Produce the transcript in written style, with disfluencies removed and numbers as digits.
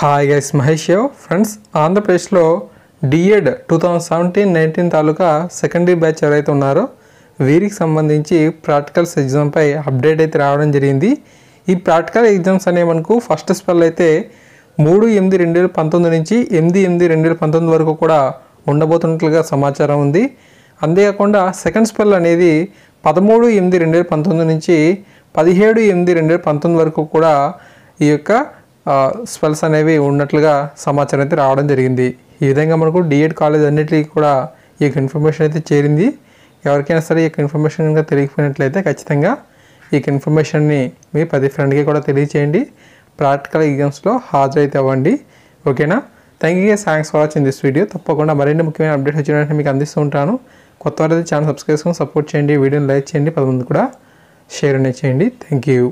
Hi guys, Mahesh friends. ఆంధ్రప్రదేశ్లో D.Ed 2017-19 తాలూకా secondary batch ఎవరైతే ఉన్నారో వీరికి సంబంధించి ప్రాక్టికల్స్ ఎగ్జామ్పై అప్డేట్ అయితే రావడం జరిగింది. ఈ ప్రాక్టికల్ ఎగ్జామ్స్ అనేవి మనకు ఫస్ట్ స్పెల్ అయితే 3/8/2019 నుంచి 8/8/2019 వరకు కూడా ఉండబోతున్నట్లుగా సమాచారం ఉంది. అంతేకాకుండా సెకండ్ స్పెల్ అనేది 13/8/2019 నుంచి 17/8/2019 వరకు కూడా ఈ యొక్క స్పెల్స్ అనేవి ఉన్నట్లుగా సమాచారం అయితే రావడం జరిగింది. ఈ విధంగా మనకు డిఎడ్ కాలేజ్ అన్నిటికీ కూడా ఈ యొక్క ఇన్ఫర్మేషన్ అయితే చేరింది. ఎవరికైనా సరే ఈ యొక్క ఇన్ఫర్మేషన్ కనుక తెలియకపోయినట్లయితే ఖచ్చితంగా ఈ యొక్క ఇన్ఫర్మేషన్ని మీ 10 ఫ్రెండ్కి కూడా తెలియచేయండి. ప్రాక్టికల్ ఎగ్జామ్స్లో హాజరైతే అవ్వండి. ఓకేనా? Thank you guys, thanks for watching this video. తప్పకుండా మరిన్ని ముఖ్యమైన అప్డేట్స్ వచ్చినట్టు మీకు అందిస్తూ ఉంటాను. కొత్త వారైతే ఛానల్ సబ్స్క్రైబ్ చేసుకొని సపోర్ట్ చేయండి, వీడియోని లైక్ చేయండి, 10 మంది కూడా షేర్ అనేది చేయండి. Thank you.